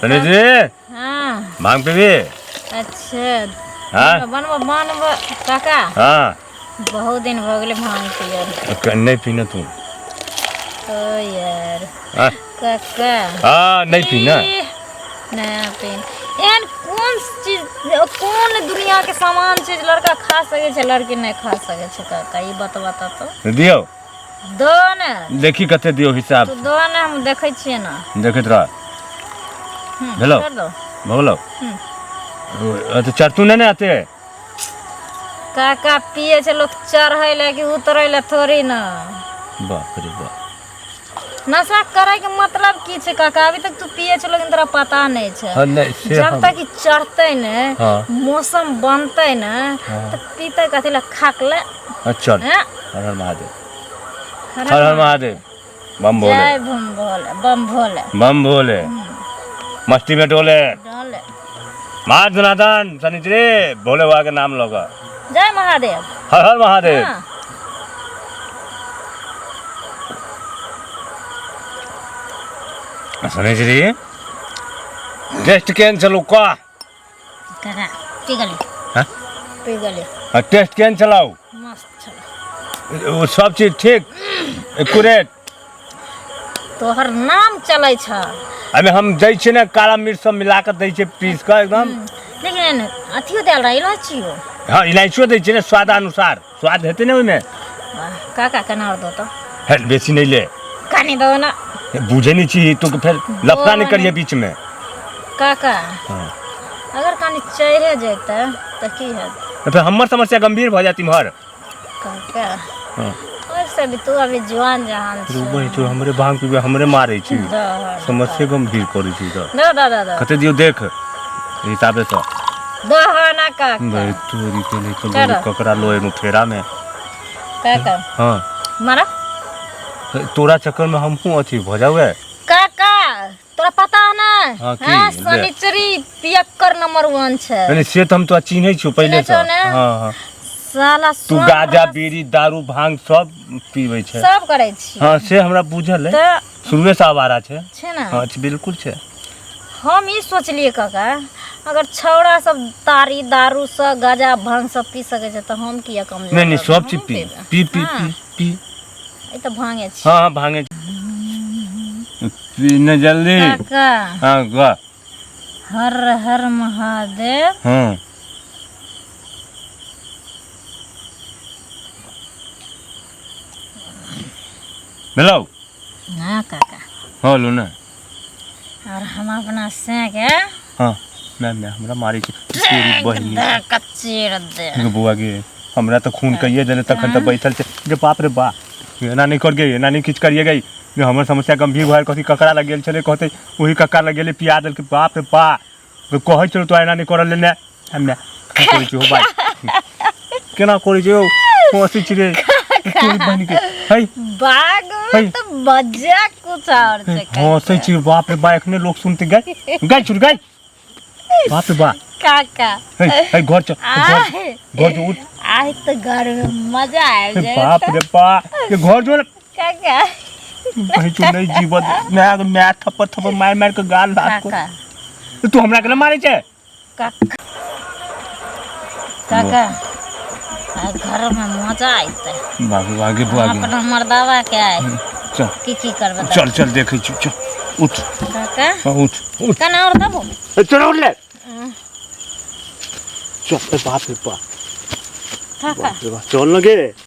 सनी जी हाँ भांग पीबी? अच्छा हाँ बनब काका हाँ बहुत दिन हो गए भांग पियल नहीं पीना तू ओ यार हाँ काका हाँ नहीं पीना नहीं पीन एहन कौन चीज कौन दुनिया के सामान चीज लड़का खा सके छे लड़की नहीं खा सके छे काका ये बता तो दियो दो ने देखी कते दियो हिसाब तू दो ने हम देखे छिए ना देखत रह हेलो कर दो भगलो तो चरतू नहीं आते काका पिए छे लोग चढ़े ले कि उतरे ले थोड़ी ना बाप रे बाप नशा करे के मतलब की छे काका अभी तक तू पिए छे लेकिन तोरा पता नहीं छे हाँ, नहीं, से जब तक चढ़ते ने हाँ। मौसम बनते ने हाँ। तो पीते कथी ला खाक ले अच्छा हैं? हर हर महादेव हर हर महादेव बम भोले जय बम भोले बम भोले बम भोले मस्ती में डोले डोले मार धनाधन शनिचरे भोले बाबा के नाम लोगा जय महादेव हर हर महादेव हाँ। शनिचरे टेस्ट कैंसिल का काका पी गली हाँ? पी गली टेस्ट कैंसिल आओ मस्त छल वो सब चीज ठीक एक्यूरेट तोहर नाम चले छ अबे हम दै छियै ना काला मिर्च सब मिला के दै छियै पीस के एकदम लेकिन अथियो देल रही इलायचियो हाँ इलायचियो दै छियै ना स्वाद अनुसार स्वाद हेतै ना ओइमे काका केना दो तो है बेसी नहीं ले कनी दो ना बुझे नहीं चाहिए तो फिर लफड़ा नहीं करिए बीच में काका हाँ। अगर कनी चढ़े जैते तो की है तो फिर हमर समस्या गंभीर हो जाती हर काका हाँ। वैसे भी तू अभी जवान जहान छ रुबै जो हमरे भांग पीबे हमरे मारै छी समस्या गंभीर करै छी तो दो कते दियो देख हिसाबे से दो हो ना काका भाई तोरी के लिए तो ककरा लोए नु फेरा में काका हां मारा तोरा चक्कर में हमहू अथी भ जावे काका तोरा पता है ना हाँ, की? हां शनिचरी पियक्कर नंबर 1 छे नहीं से तो हम तो चिन्है छी पहले से हां हां साला तू गाजा बीड़ी दारू भांग सब पीबै छे सब करै छी हां से हमरा बुझल है शुरुए से आवारा छे छे ना हां बिल्कुल छे हम ई सोचलिए काका अगर छौड़ा सब तारी दारू से गाजा भांग सब पी सके छे तो हम किया कम नहीं नहीं सब चीज P P P P P E तो भांगे छी हां भांगे पी न जल्दी काका हां गा हर हर महादेव हां हेलो हां काका हेलो ना और हम अपना से के हां मैं हमरा मारी छी तेरी बहिनी कच्चेर दे बुआ के हमरा तो खून कहिए देने तखन तो बैठल छे जे बाप रे बा एना नहीं कर गई एना नहीं किछ करिए गई जो हमर समस्या गंभीर भइल कथि ककरा लग गेल छले कहते ओही कक्का लग गेले पिया देल के बाप रे बा तो कहै छलो तो एना नहीं करल लेने हमने कोइ छी हो भाई केना करै छी ओ हंसी छी रे तेरी बहिनी के हई बाग में तो बजा कुछ और से हंसी छी बाप रे बा एखने लोग सुनते गई छुट गई बाप रे बा काका हई घर जो उठ आज तो घर में मजा आ जाए बाप रे बा ये घर जो काका भाई तू नहीं जीवन मैं थप्पड़ मार के गाल लात को तू हमरा के मारे छे काका काका घर में मजा आइते बाबू आगे भागे अपना मर्दावा के आए चल की करबे चल चल देखै छी चल उठ काका हां उठ कना और दबो चल उठ ले चल बाप रे बाप काका चल लगे